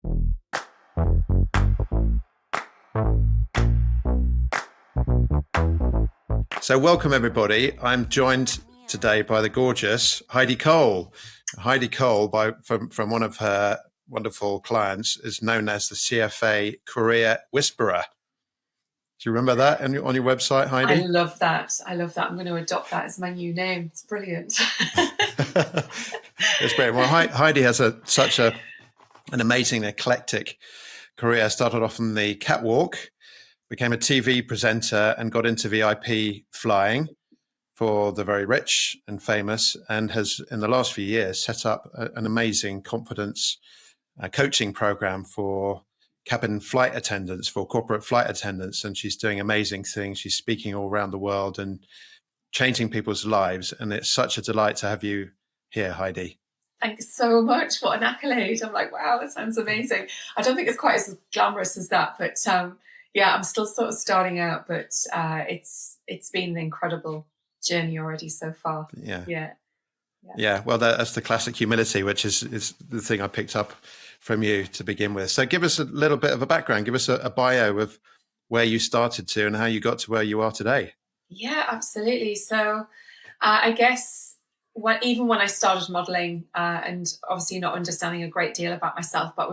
So welcome, everybody. I'm joined today by the gorgeous Heidi Cole. Heidi Cole, from one of her wonderful clients, is known as the CFA Career Whisperer. Do you remember that on your website, Heidi? I love that. I'm going to adopt that as my new name. It's brilliant. It's great. Well, Heidi has such an amazing, eclectic career. Started off on the catwalk, became a TV presenter, and got into VIP flying for the very rich and famous, and has, in the last few years, set up an amazing confidence coaching program for cabin flight attendants, for corporate flight attendants. And she's doing amazing things. She's speaking all around the world and changing people's lives. And it's such a delight to have you here, Heidi. Thanks so much. What an accolade. I'm like, wow, that sounds amazing. I don't think it's quite as glamorous as that, but yeah, I'm still sort of starting out, but it's been an incredible journey already so far. Yeah. Well, that's the classic humility, which is the thing I picked up from you to begin with. So give us a little bit of a background. Give us a bio of where you started to and how you got to where you are today. Yeah, absolutely. So I guess even when I started modeling and obviously not understanding a great deal about myself, but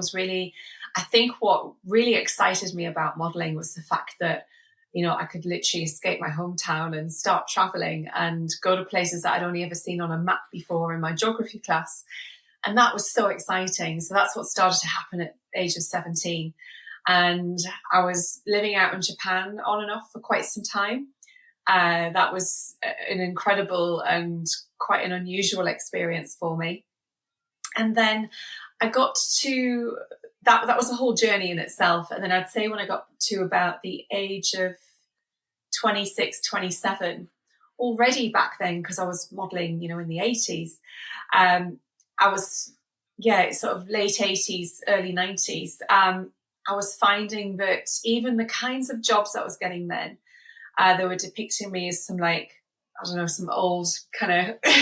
I think what really excited me about modeling was the fact that, you know, I could literally escape my hometown and start traveling and go to places that I'd only ever seen on a map before in my geography class. And that was so exciting. So that's what started to happen at the age of 17. And I was living out in Japan on and off for quite some time. That was an incredible and quite an unusual experience for me. And then I got to that was a whole journey in itself. And then I'd say when I got to about the age of 26, 27, already back then, because I was modeling, you know, in the 80s, I was, sort of late 80s, early 90s. I was finding that even the kinds of jobs that I was getting then, they were depicting me as some some old kind of,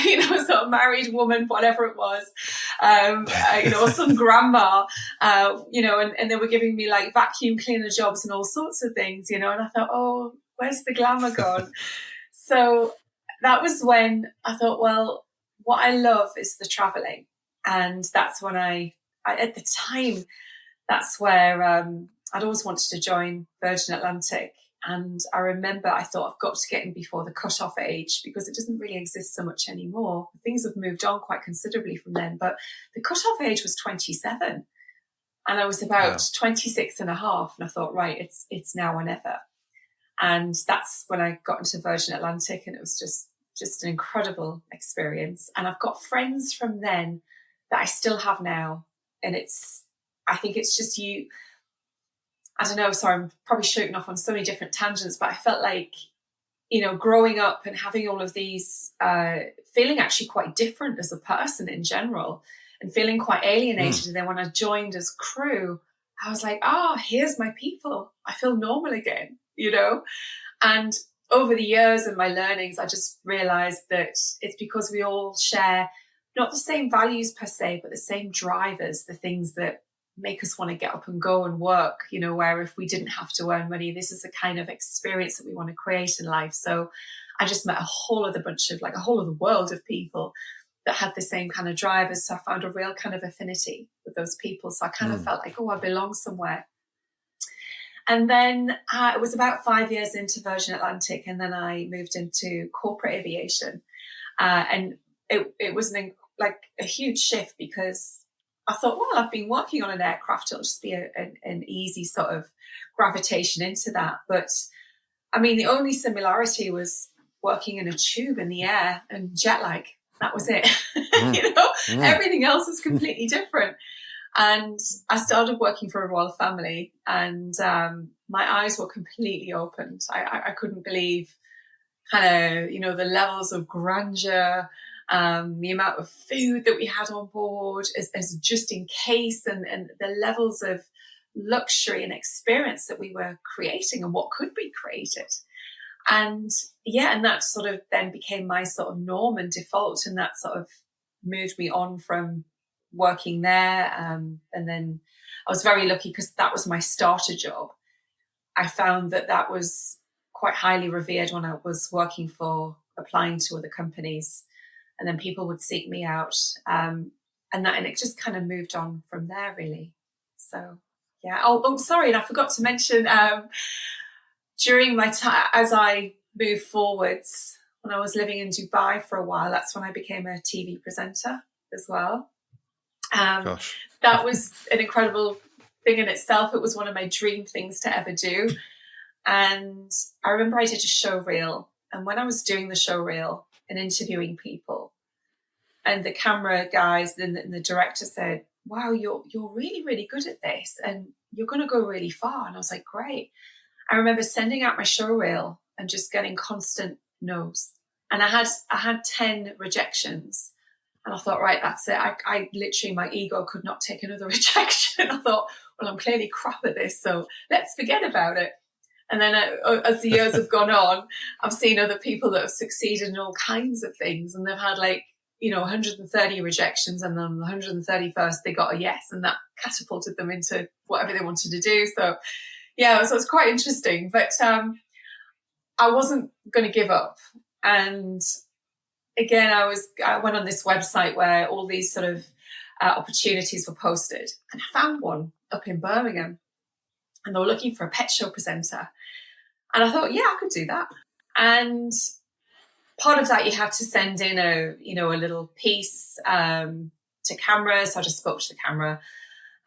sort of married woman, whatever it was, or some grandma, and they were giving me like vacuum cleaner jobs and all sorts of things, and I thought, oh, where's the glamour gone? So that was when I thought, well, what I love is the traveling. And that's when I at the time, that's where I'd always wanted to join Virgin Atlantic. And I remember I thought I've got to get in before the cut-off age because it doesn't really exist so much anymore. Things have moved on quite considerably from then. But the cut-off age was 27. And I was about 26 and a half. And I thought, right, it's now or never. And that's when I got into Virgin Atlantic. And it was just an incredible experience. And I've got friends from then that I still have now. And I think it's just you. I don't know, sorry, I'm probably shooting off on so many different tangents, but I felt like, growing up and having all of these, feeling actually quite different as a person in general and feeling quite alienated. And then when I joined as crew, I was like, here's my people. I feel normal again, And over the years and my learnings, I just realized that it's because we all share not the same values per se, but the same drivers, the things that make us want to get up and go and work, where if we didn't have to earn money, this is the kind of experience that we want to create in life. So I just met a whole other world of people that had the same kind of drivers. So I found a real kind of affinity with those people. So I kind of felt like, I belong somewhere. And then it was about 5 years into Virgin Atlantic, and then I moved into Corporate Aviation. And it was a huge shift because I thought, well, I've been working on an aircraft. It'll just be an easy sort of gravitation into that. But I mean, the only similarity was working in a tube in the air and jet lag. That was it. Everything else was completely different. And I started working for a royal family, and my eyes were completely opened. I couldn't believe the levels of grandeur, the amount of food that we had on board as just in case, and the levels of luxury and experience that we were creating and what could be created. And that sort of then became my sort of norm and default, and that sort of moved me on from working there. And then I was very lucky because that was my starter job. I found that was quite highly revered when I was applying to other companies, and then people would seek me out, and it just kind of moved on from there, really. So yeah. Oh, sorry, and I forgot to mention, during my time as I moved forwards, when I was living in Dubai for a while, that's when I became a TV presenter as well. Gosh, that was an incredible thing in itself. It was one of my dream things to ever do. And I remember I did a show reel, and when I was doing the show reel and interviewing people, and the camera guys and the director said, "Wow, you're really, really good at this, and you're going to go really far." And I was like, "Great." I remember sending out my show reel and just getting constant no's. And I had 10 rejections. And I thought, right, that's it. I literally, my ego could not take another rejection. I thought, well, I'm clearly crap at this, so let's forget about it. And then as the years have gone on, I've seen other people that have succeeded in all kinds of things. And they've had 130 rejections, and then on the 131st, they got a yes. And that catapulted them into whatever they wanted to do. So yeah, so it's quite interesting. But I wasn't going to give up. And again, I went on this website where all these sort of opportunities were posted, and I found one up in Birmingham, and they were looking for a pet show presenter. And I thought, yeah, I could do that. And part of that, you had to send in a little piece to camera. So I just spoke to the camera,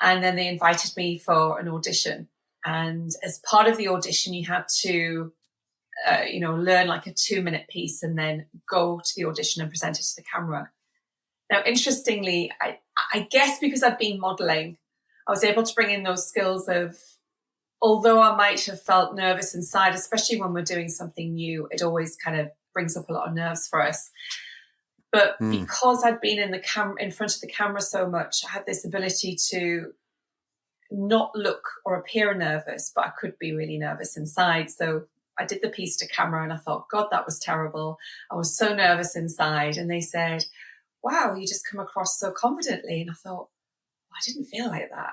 and then they invited me for an audition. And as part of the audition, you had to learn like a 2-minute piece and then go to the audition and present it to the camera. Now, interestingly, I guess because I've been modeling, I was able to bring in those skills of, although I might have felt nervous inside, especially when we're doing something new, it always kind of brings up a lot of nerves for us. But because I'd been in front of the camera so much, I had this ability to not look or appear nervous, but I could be really nervous inside. So I did the piece to camera, and I thought, God, that was terrible. I was so nervous inside. And they said, wow, you just come across so confidently. And I thought, well, I didn't feel like that.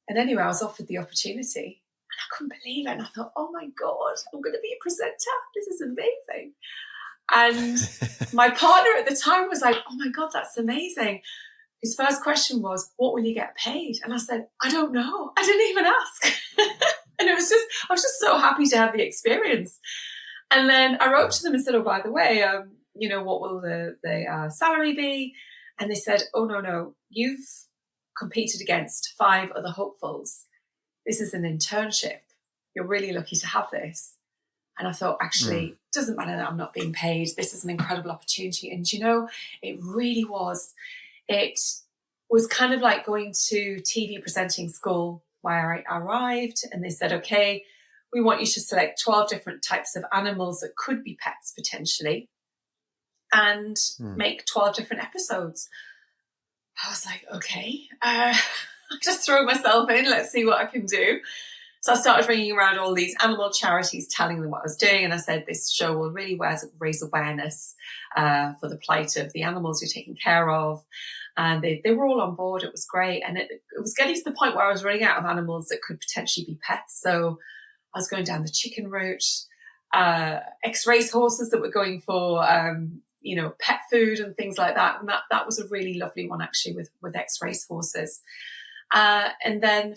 And anyway, I was offered the opportunity, and I couldn't believe it. And I thought, oh my God, I'm going to be a presenter. This is amazing. And my partner at the time was like, oh my God, that's amazing. His first question was, what will you get paid? And I said, I don't know. I didn't even ask. And I was just so happy to have the experience. And then I wrote to them and said, oh, by the way, what will the salary be? And they said, oh, no, you've competed against 5 other hopefuls. This is an internship. You're really lucky to have this. And I thought, actually, it doesn't matter that I'm not being paid. This is an incredible opportunity. And, it really was. It was kind of like going to TV presenting school, where I arrived, and they said, okay, we want you to select 12 different types of animals that could be pets potentially, and make 12 different episodes. I was like, okay, I'll just throw myself in. Let's see what I can do. So I started ringing around all these animal charities, telling them what I was doing. And I said, this show will really raise awareness for the plight of the animals you're taking care of. And they were all on board. It was great. And it was getting to the point where I was running out of animals that could potentially be pets. So I was going down the chicken route, ex-race horses that were going for, pet food and things like that. And that was a really lovely one, actually, with ex-race horses. And then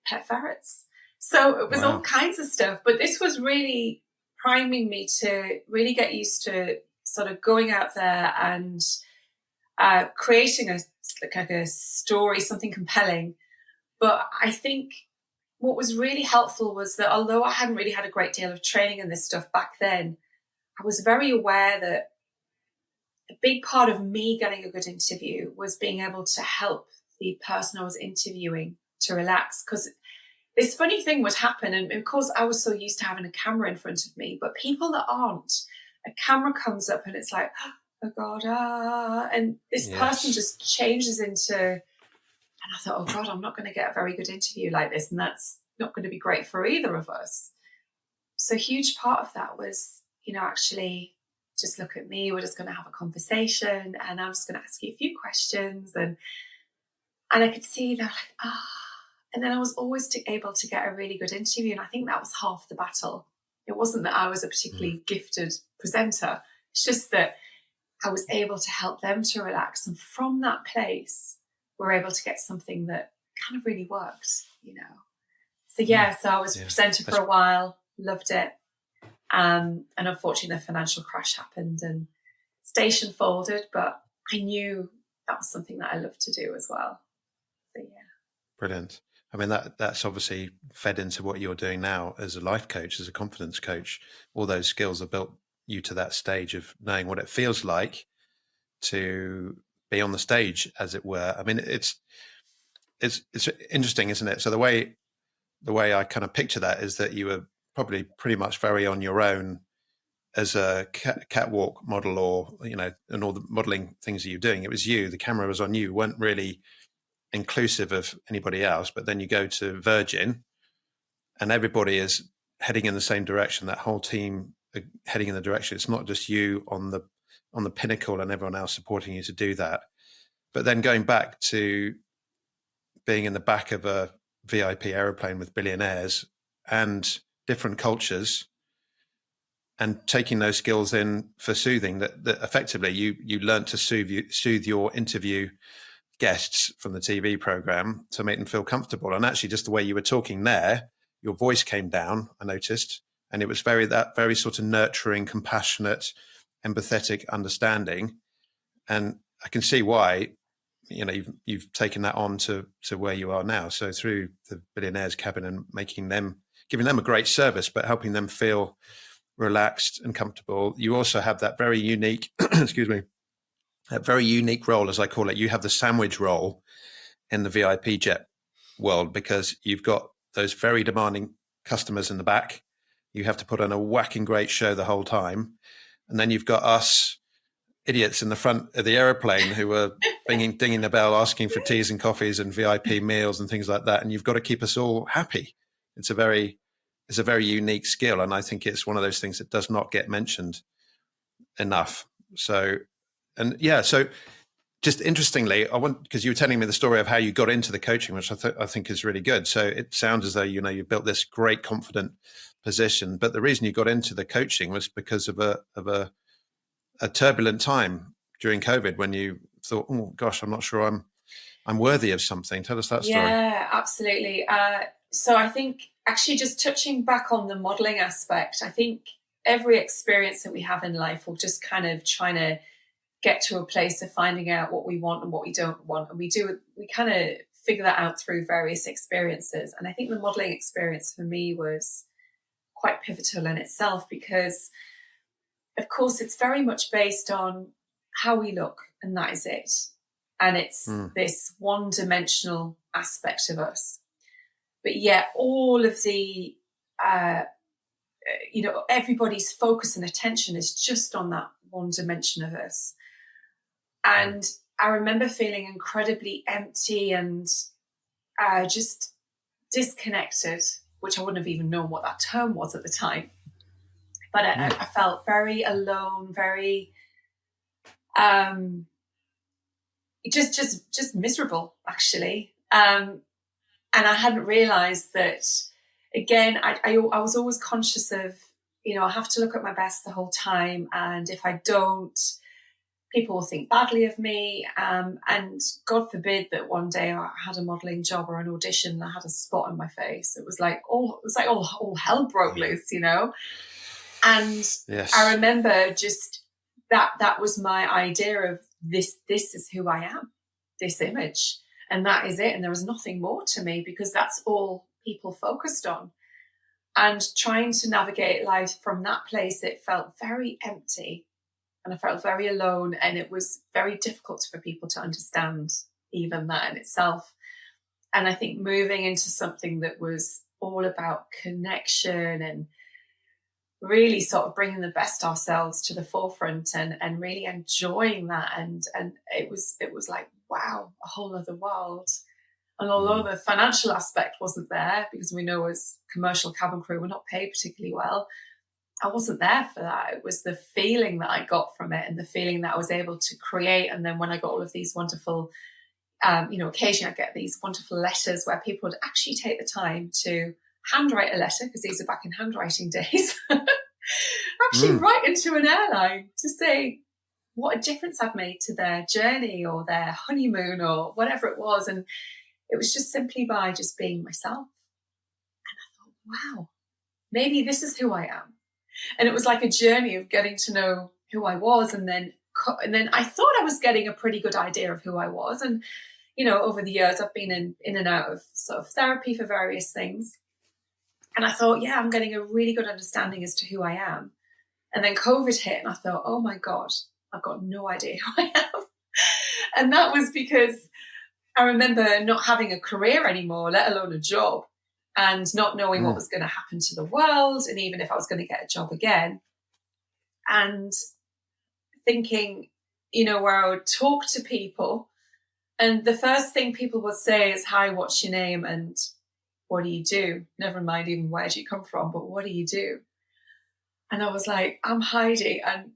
pet ferrets. So it was all kinds of stuff. But this was really priming me to really get used to sort of going out there and creating a story, something compelling. But I think what was really helpful was that although I hadn't really had a great deal of training in this stuff back then, I was very aware that a big part of me getting a good interview was being able to help the person I was interviewing to relax. Because this funny thing would happen, and of course I was so used to having a camera in front of me, but people that aren't, a camera comes up and it's like, oh God, and this person just changes into, and I thought, oh God, I'm not going to get a very good interview like this, and that's not going to be great for either of us. So a huge part of that was, actually just look at me, we're just going to have a conversation, and I'm just going to ask you a few questions. And And I could see that, like, and then I was always able to get a really good interview. And I think that was half the battle. It wasn't that I was a particularly gifted presenter. It's just that I was able to help them to relax. And from that place, we're able to get something that kind of really worked, you know. So so I was a presenter for a while, loved it. And unfortunately, the financial crash happened and station folded, but I knew that was something that I loved to do as well. So Brilliant. I mean, that's obviously fed into what you're doing now as a life coach, as a confidence coach. All those skills have built you to that stage of knowing what it feels like to be on the stage, as it were. I mean, it's interesting, isn't it? So the way I kind of picture that is that you were probably pretty much very on your own as a catwalk model, or, you know, and all the modeling things that you're doing. It was you, the camera was on you, weren't really inclusive of anybody else. But then you go to Virgin and everybody is heading in the same direction. That whole team are heading in the direction. It's not just you on the pinnacle and everyone else supporting you to do that. But then going back to being in the back of a VIP aeroplane with billionaires and different cultures, and taking those skills in for soothing, that effectively you learned to soothe your interview guests from the TV program to make them feel comfortable. And actually, just the way you were talking there, your voice came down, I noticed, and it was very sort of nurturing, compassionate, empathetic, understanding. And I can see why, you know, you've taken that on to where you are now. So through the billionaire's cabin and giving them a great service, but helping them feel relaxed and comfortable. You also have that very unique, excuse me, that very unique role, as I call it. You have the sandwich role in the VIP jet world, because you've got those very demanding customers in the back. You have to put on a whacking great show the whole time. And then you've got us idiots in the front of the aeroplane who are dinging the bell, asking for teas and coffees and VIP meals and things like that. And you've got to keep us all happy. It's a very unique skill. And I think it's one of those things that does not get mentioned enough. So just interestingly, because you were telling me the story of how you got into the coaching, which I think is really good. So it sounds as though, you know, you built this great confident position, but the reason you got into the coaching was because of a turbulent time during COVID, when you thought, oh gosh, I'm not sure I'm worthy of something. Tell us that story. Yeah, absolutely. So I think, actually, just touching back on the modeling aspect, I think every experience that we have in life, we're just kind of trying to get to a place of finding out what we want and what we don't want. And we kind of figure that out through various experiences. And I think the modeling experience for me was quite pivotal in itself, because of course it's very much based on how we look, and that is it. And it's this one-dimensional aspect of us. But yet all of the, everybody's focus and attention is just on that one dimension of us. And I remember feeling incredibly empty and just disconnected, which I wouldn't have even known what that term was at the time. But I felt very alone, very just miserable, actually. And I hadn't realized that, again, I was always conscious of, I have to look at my best the whole time. And if I don't, people will think badly of me. And God forbid that one day I had a modeling job or an audition and I had a spot on my face. It was like all hell broke loose, And yes. I remember just that was my idea of this is who I am, this image, and that is it. And there was nothing more to me, because that's all people focused on. And trying to navigate life from that place, it felt very empty and I felt very alone. And it was very difficult for people to understand even that in itself. And I think moving into something that was all about connection and really sort of bringing the best ourselves to the forefront and really enjoying that. And it was like, wow, a whole other world. And although the financial aspect wasn't there, because we know as commercial cabin crew, we're not paid particularly well, I wasn't there for that. It was the feeling that I got from it and the feeling that I was able to create. And then when I got all of these wonderful occasionally I get these wonderful letters where people would actually take the time to handwrite a letter, because these are back in handwriting days, actually write into an airline to say what a difference I've made to their journey or their honeymoon or whatever it was. And it was just simply by just being myself. And I thought, wow, maybe this is who I am. And it was like a journey of getting to know who I was. And then I thought I was getting a pretty good idea of who I was. And, over the years, I've been in and out of sort of therapy for various things. And I thought, yeah, I'm getting a really good understanding as to who I am. And then COVID hit and I thought, oh my God, I've got no idea who I am. And that was because I remember not having a career anymore, let alone a job, and not knowing what was going to happen to the world, and even if I was going to get a job again. And thinking, where I would talk to people, and the first thing people would say is, hi, what's your name? And what do you do? Never mind even where do you come from, but what do you do? And I was like, I'm Heidi, and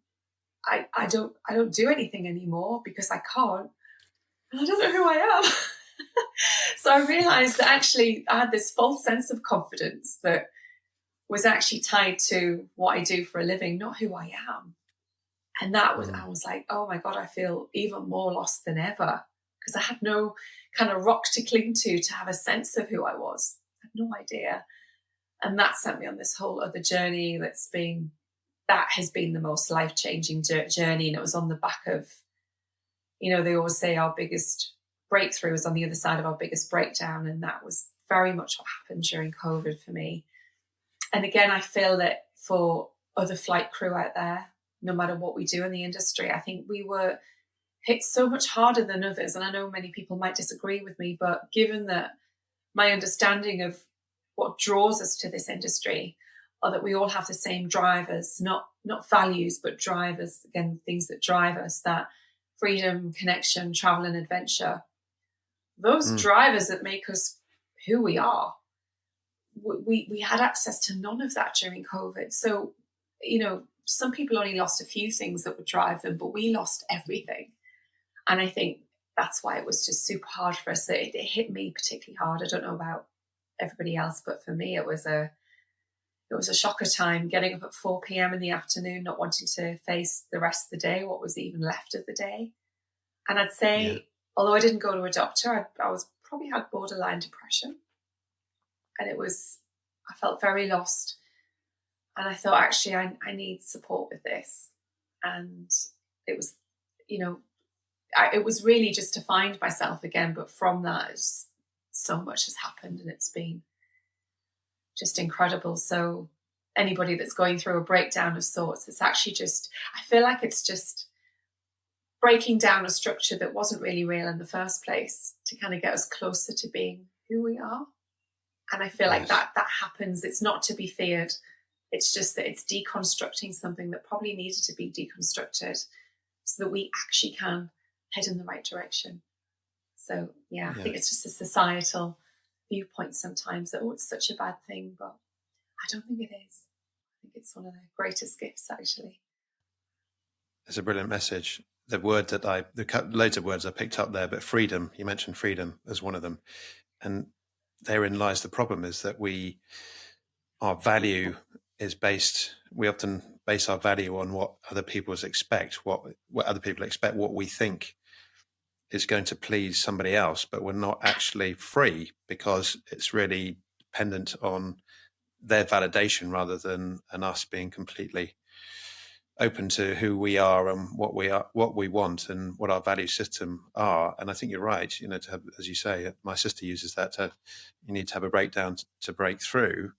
I don't do anything anymore because I can't. And I don't know who I am. So I realized that actually I had this false sense of confidence that was actually tied to what I do for a living, not who I am. And that was, I was like, oh my God, I feel even more lost than ever, because I had no kind of rock to cling to have a sense of who I was. I had no idea. And that sent me on this whole other journey that has been the most life-changing journey. And it was on the back of, they always say our biggest breakthrough is on the other side of our biggest breakdown. And that was very much what happened during COVID for me. And again, I feel that for other flight crew out there, no matter what we do in the industry, I think we were hit so much harder than others. And I know many people might disagree with me, but given that my understanding of what draws us to this industry, or that we all have the same drivers, not values, but drivers, again, things that drive us, that freedom, connection, travel and adventure, those drivers that make us who we are, we had access to none of that during COVID. So, some people only lost a few things that would drive them, but we lost everything. And I think that's why it was just super hard for us. It hit me particularly hard. I don't know about everybody else, but for me, it was a shocker time, getting up at 4 p.m. in the afternoon, not wanting to face the rest of the day, what was even left of the day. And I'd say, although I didn't go to a doctor, I was probably had borderline depression. And I felt very lost. And I thought, actually, I need support with this. And it was, it was really just to find myself again. But from that, so much has happened and it's been just incredible. So anybody that's going through a breakdown of sorts, it's actually I feel like it's just breaking down a structure that wasn't really real in the first place to kind of get us closer to being who we are. And I feel like that happens. It's not to be feared. It's just that it's deconstructing something that probably needed to be deconstructed so that we actually can head in the right direction. So, I think it's just a societal viewpoint sometimes that, it's such a bad thing, but I don't think it is. I think it's one of the greatest gifts, actually. It's a brilliant message. The word that loads of words I picked up there, but freedom, you mentioned freedom as one of them. And therein lies the problem, is that our value is we often base our value on what other people expect, what other people expect, what we think is going to please somebody else, but we're not actually free because it's really dependent on their validation rather than us being completely open to who we are and what we want and what our value system are. And I think you're right, to have, as you say, my sister uses that, you need to have a breakdown to break through.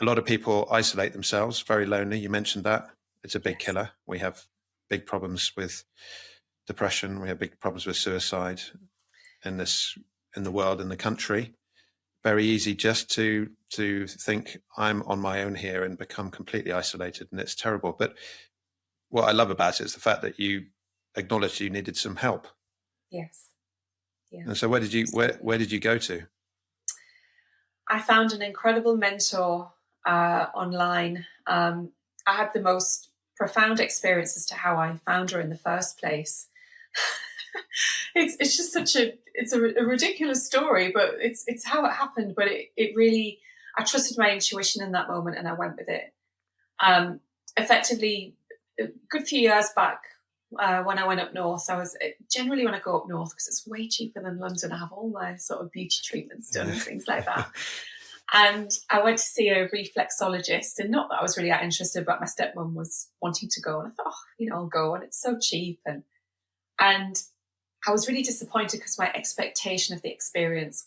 A lot of people isolate themselves, very lonely. You mentioned that. It's a big killer. We have big problems with depression. We have big problems with suicide in the world, in the country. Very easy just to think I'm on my own here and become completely isolated, and it's terrible. But what I love about it is the fact that you acknowledged you needed some help. Yes. Yeah. And so where did you go to? I found an incredible mentor online. I had the most profound experience as to how I found her in the first place. It's just a ridiculous story, but it's how it happened. But it really, I trusted my intuition in that moment and I went with it. Effectively, a good few years back, when I went up north, generally when I go up north, because it's way cheaper than London, I have all my sort of beauty treatments done and things like that. And I went to see a reflexologist, and not that I was really that interested, but my stepmom was wanting to go, and I thought, I'll go, and it's so cheap. And I was really disappointed because my expectation of the experience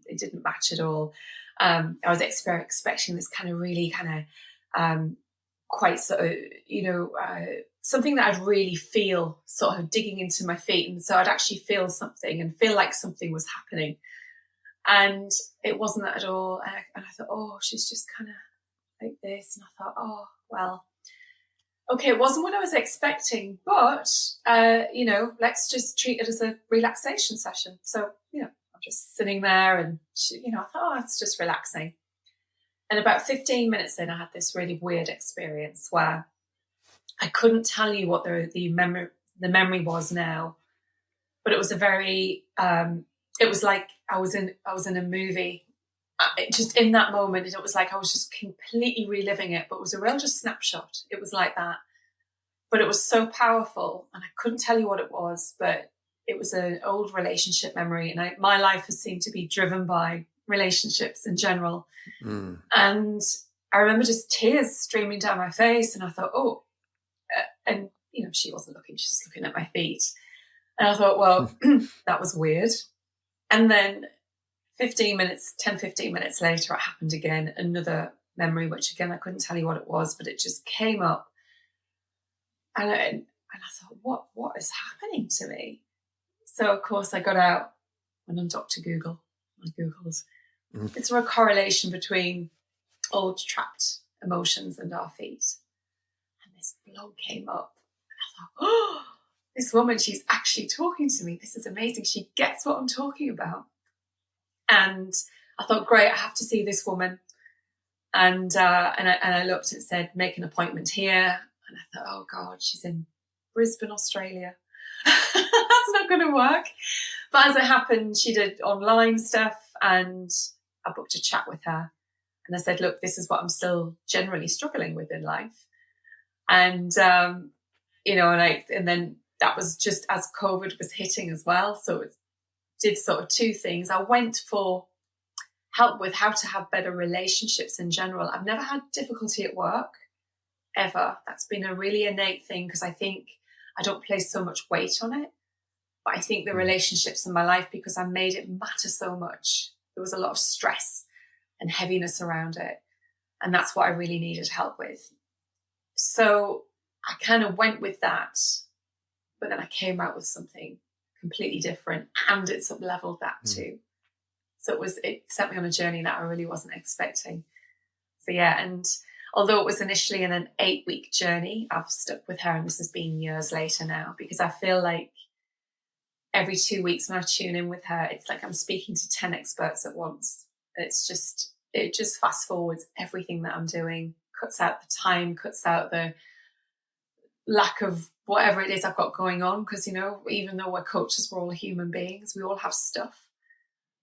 it didn't match at all. I was expecting this kind of really kind of quite sort of, something that I'd really feel sort of digging into my feet. And so I'd actually feel something and feel like something was happening. And it wasn't that at all. And I thought, she's just kind of like this. And I thought, well, okay, it wasn't what I was expecting, but, let's just treat it as a relaxation session. So, I'm just sitting there and, I thought, it's just relaxing. And about 15 minutes in, I had this really weird experience where I couldn't tell you what the memory was now, but it was a very, it was like I was in a movie. Just in that moment, it was like I was just completely reliving it, but it was a real just snapshot. It was like that. But it was so powerful, and I couldn't tell you what it was, but it was an old relationship memory. And my life has seemed to be driven by relationships in general. Mm. And I remember just tears streaming down my face, and I thought, and she wasn't looking, she's just looking at my feet. And I thought, well, that was weird. And then 10, 15 minutes later, it happened again, another memory, which again, I couldn't tell you what it was, but it just came up. And I thought, what is happening to me? So, of course, I got out, went on Dr. Google. I Googled. Is there a correlation between old trapped emotions and our feet? And this blog came up. And I thought, this woman, she's actually talking to me. This is amazing. She gets what I'm talking about. And I thought, great, I have to see this woman. And I looked, it said, make an appointment here. And I thought, oh God, she's in Brisbane, Australia. That's not going to work. But as it happened, she did online stuff, and I booked a chat with her. And I said, look, this is what I'm still generally struggling with in life. And, and then that was just as COVID was hitting as well. So it did sort of two things. I went for help with how to have better relationships in general. I've never had difficulty at work, ever. That's been a really innate thing, because I think I don't place so much weight on it. But I think the relationships in my life, because I made it matter so much, there was a lot of stress and heaviness around it. And that's what I really needed help with. So I kind of went with that, but then I came out with something completely different, and it's up-leveled that too. So it set me on a journey that I really wasn't expecting. So yeah, and although it was initially in an 8-week journey, I've stuck with her, and this has been years later now, because I feel like every 2 weeks when I tune in with her, it's like I'm speaking to 10 experts at once. It just fast forwards everything that I'm doing, cuts out the time, cuts out the lack of whatever it is I've got going on. Because, even though we're coaches, we're all human beings. We all have stuff.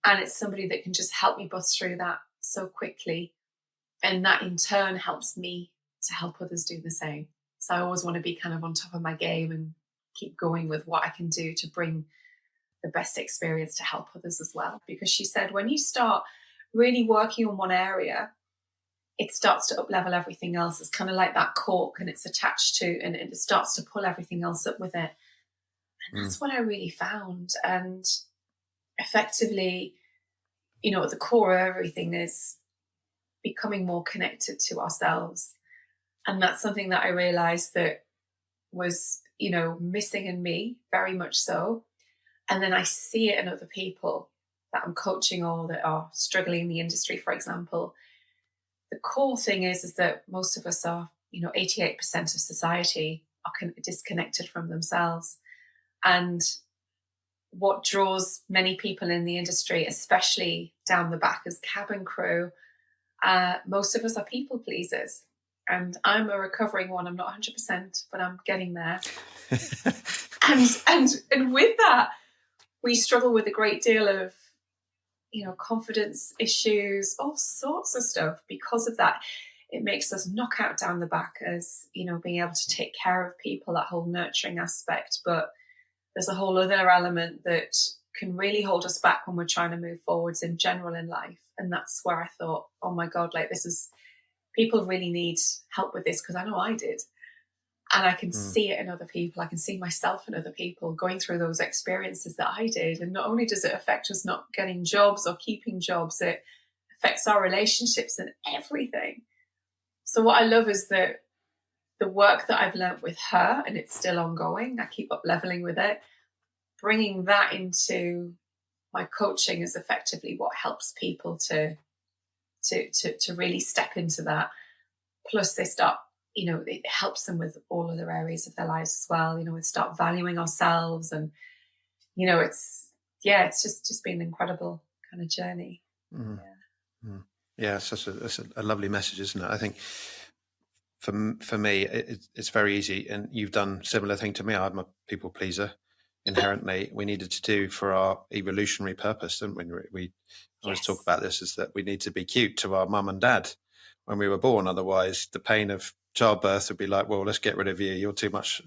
And it's somebody that can just help me bust through that so quickly. And that in turn helps me to help others do the same. So I always want to be kind of on top of my game and keep going with what I can do to bring the best experience to help others as well. Because she said, when you start really working on one area, it starts to up-level everything else. It's kind of like that cork, and it's attached to, and it starts to pull everything else up with it. And that's what I really found. And effectively, at the core of everything is becoming more connected to ourselves. And that's something that I realized that was, missing in me, very much so. And then I see it in other people that I'm coaching or that are struggling in the industry, for example. The core thing is that most of us are, 88% of society are disconnected from themselves. And what draws many people in the industry, especially down the back as cabin crew, most of us are people pleasers. and I'm a recovering one. I'm not 100%, but I'm getting there. and with that, we struggle with a great deal of, confidence issues, all sorts of stuff because of that. It makes us knock out down the back as, being able to take care of people, that whole nurturing aspect. But there's a whole other element that can really hold us back when we're trying to move forwards in general in life. And that's where I thought, oh my God, like people really need help with this, because I know I did. And I can see it in other people. I can see myself in other people going through those experiences that I did. And not only does it affect us not getting jobs or keeping jobs, it affects our relationships and everything. So what I love is that the work that I've learned with her, and it's still ongoing, I keep up leveling with it, bringing that into my coaching is effectively what helps people to really step into that. Plus they start, it helps them with all other areas of their lives as well. We start valuing ourselves, and, it's just been an incredible kind of journey. Yeah, it's a lovely message, isn't it? I think for me, it's very easy, and you've done similar thing to me. I'm a people pleaser inherently. We needed to do for our evolutionary purpose, didn't we? We always talk about this, is that we need to be cute to our mum and dad when we were born. Otherwise, the pain of childbirth would be like, well, let's get rid of you. You're too much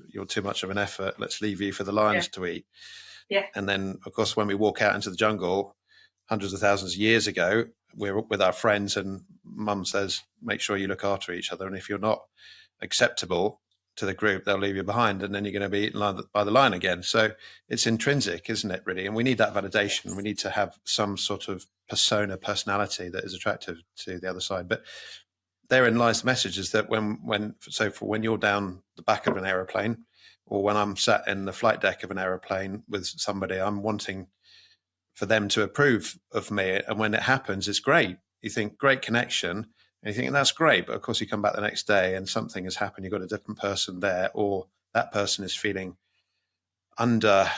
of an effort. Let's leave you for the lions to eat. Yeah. And then, of course, when we walk out into the jungle, hundreds of thousands of years ago, we're with our friends, and mum says, make sure you look after each other. And if you're not acceptable to the group, they'll leave you behind, and then you're going to be eaten by the lion again. So it's intrinsic, isn't it, really? And we need that validation. Yes. We need to have some sort of personality that is attractive to the other side. But therein lies the message, is that when you're down the back of an aeroplane, or when I'm sat in the flight deck of an aeroplane with somebody, I'm wanting for them to approve of me. And when it happens, it's great. You think, great connection. And you think, that's great. But of course, you come back the next day and something has happened. You've got a different person there, or that person is feeling under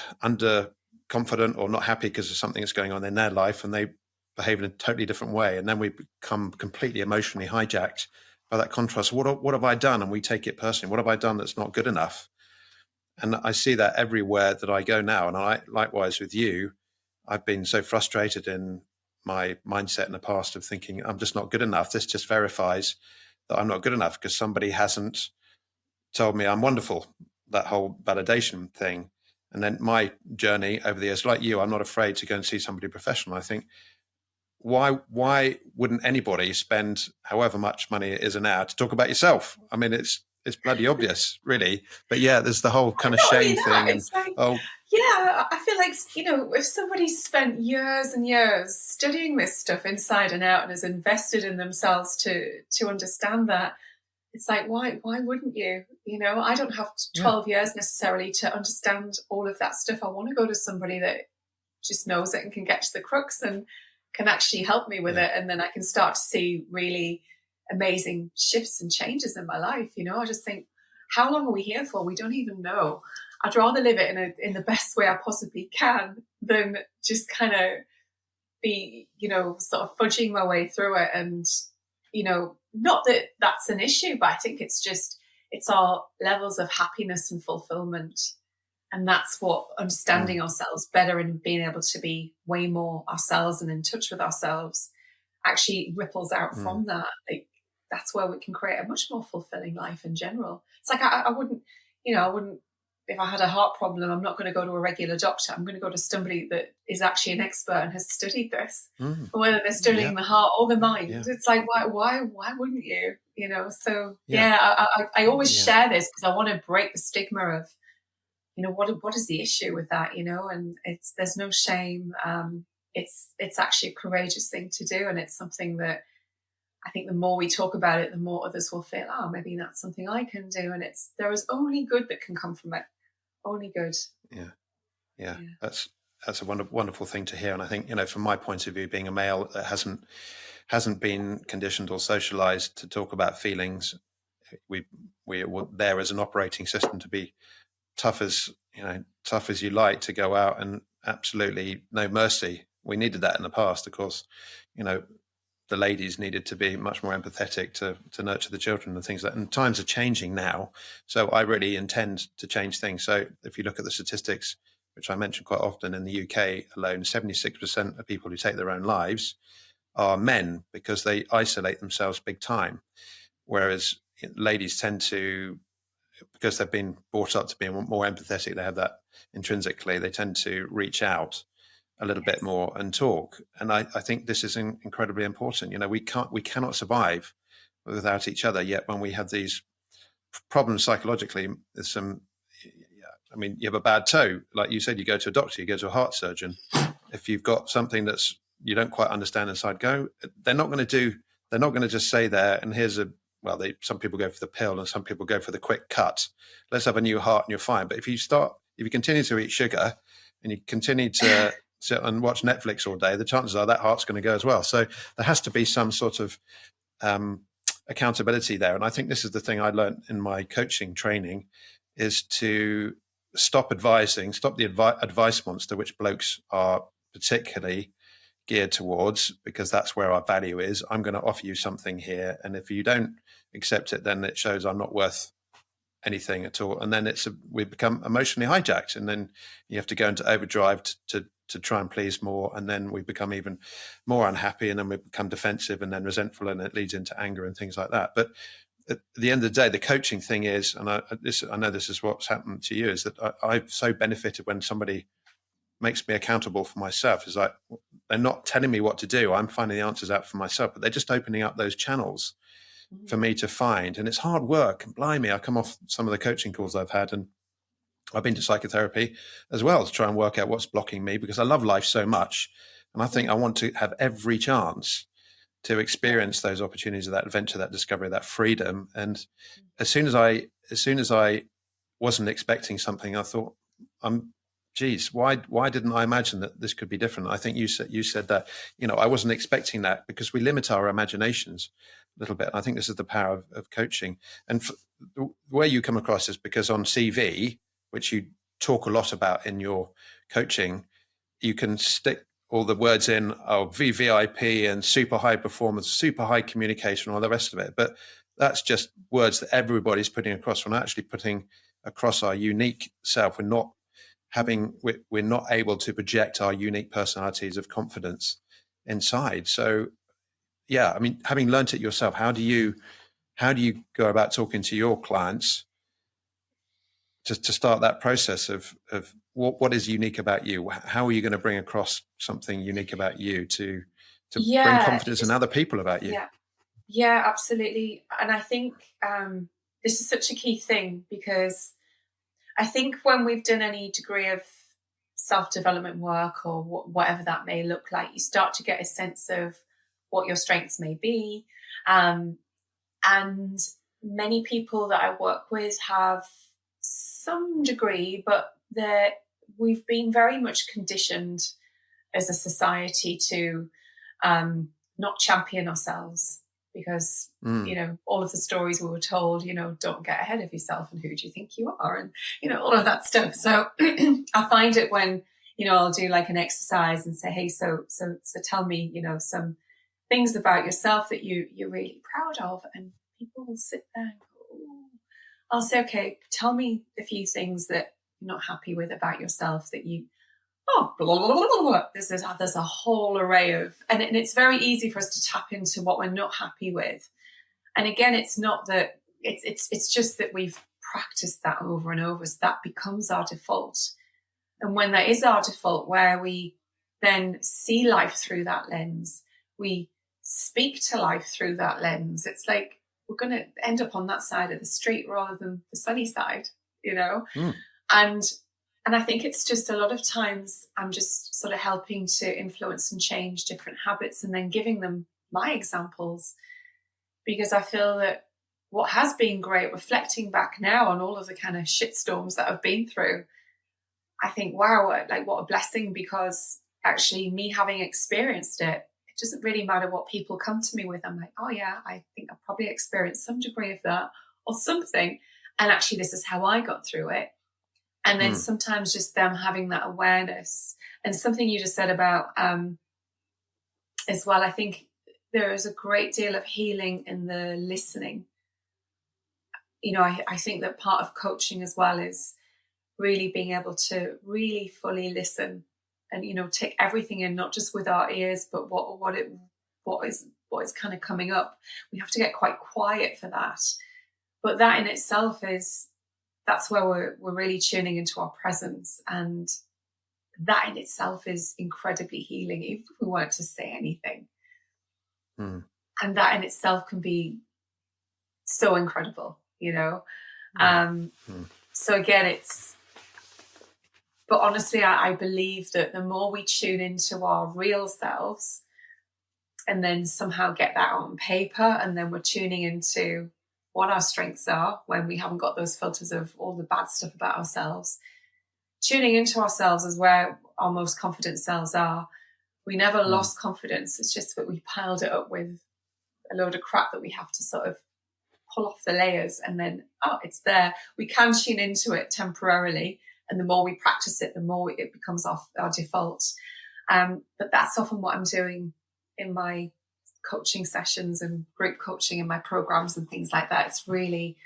confident or not happy because of something that's going on in their life, and they behave in a totally different way. And then we become completely emotionally hijacked by that contrast. What have I done? And we take it personally. What have I done that's not good enough? And I see that everywhere that I go now. And I, likewise with you, I've been so frustrated in my mindset in the past of thinking I'm just not good enough. This just verifies that I'm not good enough because somebody hasn't told me I'm wonderful, that whole validation thing. And then my journey over the years, like you, I'm not afraid to go and see somebody professional. I think, why wouldn't anybody spend however much money it is an hour to talk about yourself? I mean, it's bloody obvious, really. But yeah, there's the whole kind of shame thing. It's like, yeah, I feel like, if somebody's spent years and years studying this stuff inside and out and has invested in themselves to understand that, it's like, why wouldn't you? I don't have 12 years necessarily to understand all of that stuff. I want to go to somebody that just knows it and can get to the crux and can actually help me with it. And then I can start to see really amazing shifts and changes in my life. I just think, how long are we here for? We don't even know. I'd rather live it in the best way I possibly can than just kind of be, sort of fudging my way through it. And, not that that's an issue, but I think it's our levels of happiness and fulfillment. And that's what understanding ourselves better and being able to be way more ourselves and in touch with ourselves actually ripples out from that. Like, that's where we can create a much more fulfilling life in general. It's like, I wouldn't, if I had a heart problem, I'm not going to go to a regular doctor. I'm going to go to somebody that is actually an expert and has studied this. Whether they're studying the heart or the mind, it's like, why wouldn't you? So I always share this because I want to break the stigma of, what is the issue with that? And there's no shame. It's actually a courageous thing to do, and it's something that I think the more we talk about it, the more others will feel, maybe that's something I can do. And there is only good that can come from it. Only good. Yeah. That's a wonderful thing to hear. And I think, from my point of view, being a male that hasn't been conditioned or socialized to talk about feelings, we're there as an operating system to be tough as you like, to go out and absolutely no mercy. We needed that in the past, of course. the ladies needed to be much more empathetic to nurture the children and things like that. And times are changing now. So I really intend to change things. So if you look at the statistics, which I mention quite often, in the UK alone, 76% of people who take their own lives are men because they isolate themselves big time. Whereas ladies tend to, because they've been brought up to be more empathetic, they have that intrinsically, they tend to reach out a little bit more and talk. And I think this is incredibly important. We cannot survive without each other. Yet when we have these problems psychologically, there's some, I mean, you have a bad toe, like you said, you go to a doctor, you go to a heart surgeon. If you've got something that's you don't quite understand inside, they're not going to just say there, and here's some people go for the pill and some people go for the quick cut. Let's have a new heart and you're fine. But if you continue to eat sugar and you continue to sit and watch Netflix all day, the chances are that heart's going to go as well. So there has to be some sort of accountability there. And I think this is the thing I learned in my coaching training, is to stop the advice monster, which blokes are particularly geared towards, because that's where our value is. I'm going to offer you something here, and if you don't accept it, then it shows I'm not worth anything at all. And then we become emotionally hijacked, and then you have to go into overdrive to try and please more, and then we become even more unhappy, and then we become defensive and then resentful, and it leads into anger and things like that. But at the end of the day, the coaching thing is, and I know this is what's happened to you, is that I've so benefited when somebody makes me accountable for myself. Is like, they're not telling me what to do. I'm finding the answers out for myself, but they're just opening up those channels for me to find. And it's hard work. And blimey, I come off some of the coaching calls I've had, and I've been to psychotherapy as well to try and work out what's blocking me, because I love life so much. And I think I want to have every chance to experience those opportunities of that adventure, that discovery, that freedom. And as soon as I wasn't expecting something, I thought, geez, why didn't I imagine that this could be different? I think you said that, I wasn't expecting that, because we limit our imaginations a little bit. I think this is the power of coaching. And the way you come across is because on CV, which you talk a lot about in your coaching, you can stick all the words in, VVIP and super high performance, super high communication, all the rest of it. But that's just words that everybody's putting across. We're not actually putting across our unique self. We're not able to project our unique personalities of confidence inside. So, yeah, I mean, having learnt it yourself, how do you go about talking to your clients to start that process of what is unique about you? How are you going to bring across something unique about you to bring confidence in other people about you? Yeah, absolutely. And I think this is such a key thing, because I think when we've done any degree of self-development work, or whatever that may look like, you start to get a sense of what your strengths may be. And many people that I work with have some degree, but we've been very much conditioned as a society to not champion ourselves, because all of the stories we were told, don't get ahead of yourself, and who do you think you are, and all of that stuff. So I find it when I'll do like an exercise and say, hey, so tell me some things about yourself that you're really proud of, and people will sit there and go, ooh. I'll say, okay, tell me a few things that you're not happy with about yourself, that you blah, blah, blah, blah, blah. There's a whole array of, and it's very easy for us to tap into what we're not happy with. And again, it's not that it's just that we've practiced that over and over, so that becomes our default. And when that is our default, where we then see life through that lens, we speak to life through that lens, it's like we're going to end up on that side of the street rather than the sunny side, And I think it's just a lot of times I'm just sort of helping to influence and change different habits, and then giving them my examples, because I feel that what has been great, reflecting back now on all of the kind of shitstorms that I've been through, I think, wow, like what a blessing, because actually me having experienced it, it doesn't really matter what people come to me with. I'm like, oh yeah, I think I've probably experienced some degree of that or something. And actually this is how I got through it. And then sometimes just them having that awareness. And something you just said about as well, I think there is a great deal of healing in the listening. I think that part of coaching as well is really being able to really fully listen and, take everything in, not just with our ears, but what is kind of coming up. We have to get quite quiet for that. But that in itself that's where we're really tuning into our presence. And that in itself is incredibly healing, even if we weren't to say anything. Mm. And that in itself can be so incredible. So again, but honestly, I believe that the more we tune into our real selves and then somehow get that on paper, and then we're tuning into what our strengths are when we haven't got those filters of all the bad stuff about ourselves. Tuning into ourselves is where our most confident selves are. We never lost confidence. It's just that we piled it up with a load of crap that we have to sort of pull off the layers, and then, it's there. We can tune into it temporarily, and the more we practice it, the more it becomes our default. But that's often what I'm doing in my coaching sessions and group coaching in my programs and things like that. It's really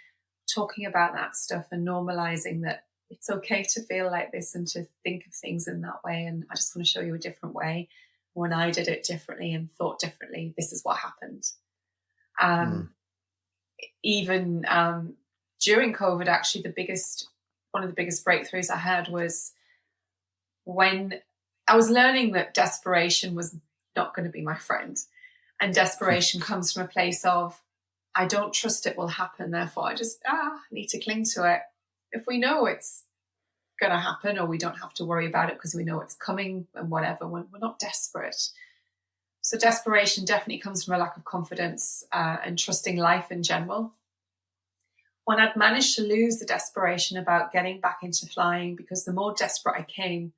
talking about that stuff and normalizing that it's okay to feel like this and to think of things in that way. And I just want to show you a different way. When I did it differently and thought differently, this is what happened. Even during COVID, actually, one of the biggest breakthroughs I had was when I was learning that desperation was not going to be my friend. And desperation comes from a place of, I don't trust it will happen, therefore I just need to cling to it. If we know it's going to happen, or we don't have to worry about it because we know it's coming and whatever, we're not desperate. So desperation definitely comes from a lack of confidence and trusting life in general. When I'd managed to lose the desperation about getting back into flying, because the more desperate I came,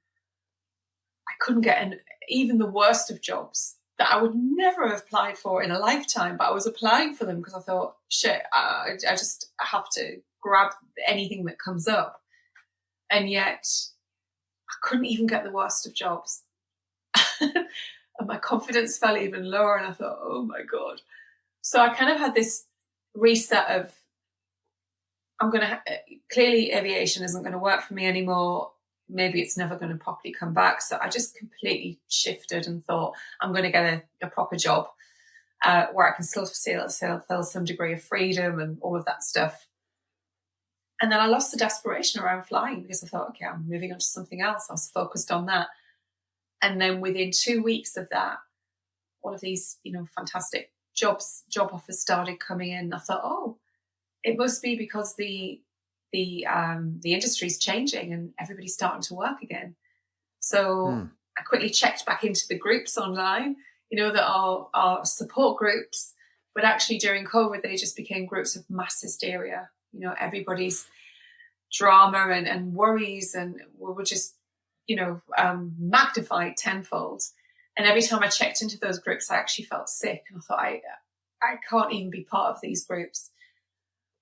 I couldn't get even the worst of jobs that I would never have applied for in a lifetime, but I was applying for them because I thought, shit, I just have to grab anything that comes up. And yet I couldn't even get the worst of jobs. And my confidence fell even lower, and I thought, oh my God. So I kind of had this reset of, clearly aviation isn't going to work for me anymore. Maybe it's never going to properly come back. So I just completely shifted and thought, I'm going to get a proper job where I can still feel some degree of freedom and all of that stuff. And then I lost the desperation around flying because I thought, okay, I'm moving on to something else. I was focused on that. And then within 2 weeks of that, all of these, fantastic job offers started coming in. I thought, oh, it must be because the industry's changing and everybody's starting to work again. So I quickly checked back into the groups online, that are support groups, but actually during COVID, they just became groups of mass hysteria. Everybody's drama and worries and were just, magnified tenfold. And every time I checked into those groups, I actually felt sick. And I thought, I can't even be part of these groups.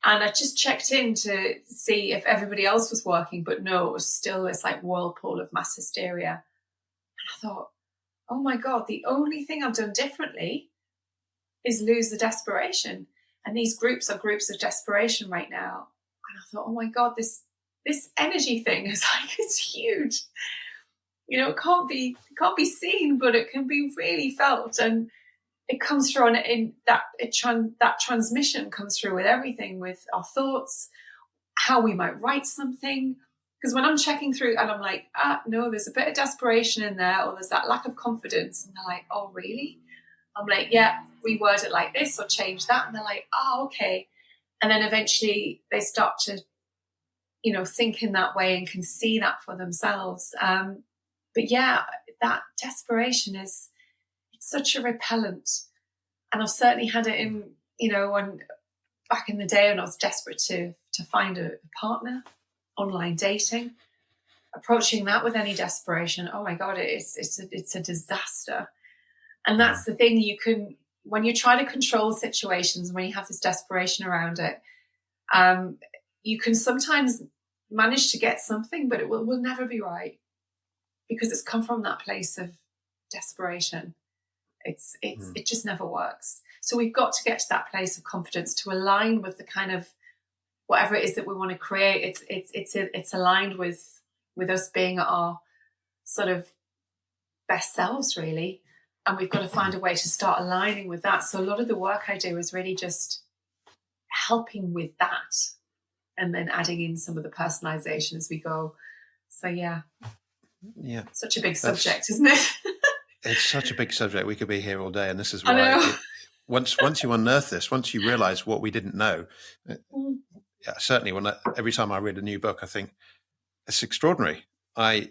And I just checked in to see if everybody else was working, but no, it was still this like whirlpool of mass hysteria. And I thought, oh my God, the only thing I've done differently is lose the desperation. And these groups are groups of desperation right now. And I thought, oh my God, this energy thing is like, it's huge. It can't be seen, but it can be really felt. And it comes through that transmission comes through with everything, with our thoughts, how we might write something. Because when I'm checking through and I'm like, no, there's a bit of desperation in there, or there's that lack of confidence. And they're like, oh, really? I'm like, yeah, reword it like this or change that. And they're like, oh, okay. And then eventually they start to, think in that way and can see that for themselves. But yeah, that desperation it's such a repellent. And I've certainly had it in, when back in the day when I was desperate to find a partner, online dating, approaching that with any desperation. Oh my God, it's a disaster. And that's the thing, when you try to control situations, when you have this desperation around it, you can sometimes manage to get something, but it will never be right because it's come from that place of desperation. It just never works. So we've got to get to that place of confidence to align with the kind of whatever it is that we want to create. It's aligned with us being at our sort of best selves, really. And we've got to find a way to start aligning with that. So a lot of the work I do is really just helping with that, and then adding in some of the personalization as we go. So yeah, such a big subject, isn't it? It's such a big subject. We could be here all day, and this is why. Once you unearth this, once you realize what we didn't know, certainly every time I read a new book, I think it's extraordinary. I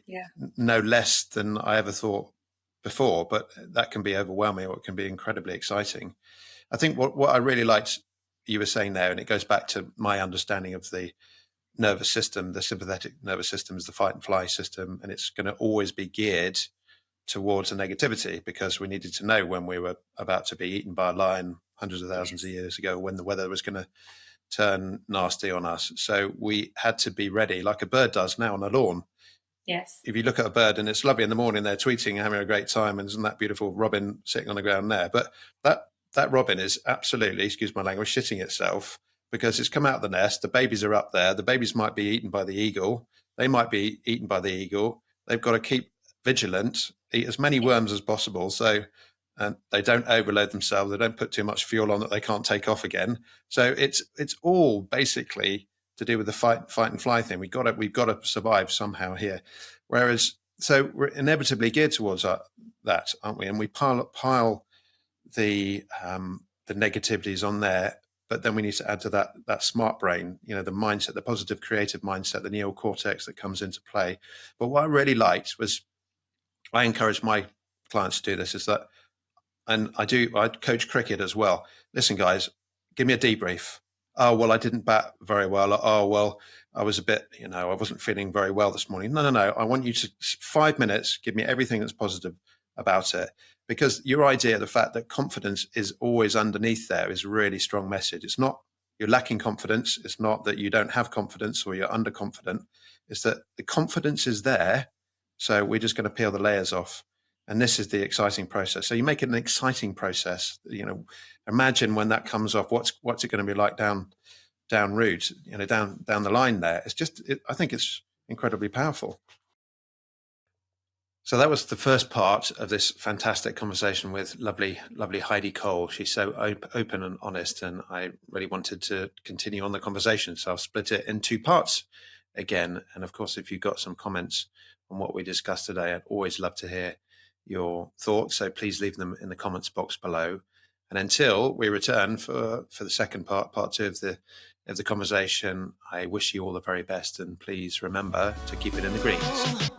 know less than I ever thought before, but that can be overwhelming, or it can be incredibly exciting. I think what I really liked you were saying there, and it goes back to my understanding of the nervous system. The sympathetic nervous system is the fight and fly system, and it's going to always be geared towards the negativity, because we needed to know when we were about to be eaten by a lion hundreds of thousands of years ago, when the weather was going to turn nasty on us. So we had to be ready, like a bird does now on a lawn. Yes. If you look at a bird and it's lovely in the morning, they're tweeting and having a great time, and isn't that beautiful robin sitting on the ground there? But that robin is absolutely, excuse my language, shitting itself, because it's come out of the nest. The babies are up there. The babies might be eaten by the eagle. They might be eaten by the eagle. They've got to keep vigilant, eat as many worms as possible, so they don't overload themselves. They don't put too much fuel on that they can't take off again. So it's all basically to do with the fight and fly thing. We've got to survive somehow here. Whereas, so we're inevitably geared towards that, aren't we? And we pile the negativities on there, but then we need to add to that smart brain, the mindset, the positive creative mindset, the neocortex that comes into play. But what I really liked was, I encourage my clients to do this, is that, and I coach cricket as well. Listen, guys, give me a debrief. Oh, well, I didn't bat very well. Oh, well, I was a bit, I wasn't feeling very well this morning. No. I want you to 5 minutes, give me everything that's positive about it. Because your idea, the fact that confidence is always underneath there, is a really strong message. It's not you're lacking confidence. It's not that you don't have confidence or you're underconfident. It's that the confidence is there. So we're just going to peel the layers off. And this is the exciting process. So you make it an exciting process. Imagine when that comes off, what's it going to be like down route, down the line there. I think it's incredibly powerful. So that was the first part of this fantastic conversation with lovely Heidi Cole. She's so open and honest, and I really wanted to continue on the conversation. So I'll split it in two parts again. And of course, if you've got some comments on what we discussed today, I'd always love to hear your thoughts. So please leave them in the comments box below. And until we return for the second part two of the conversation, I wish you all the very best. And please remember to keep it in the greens.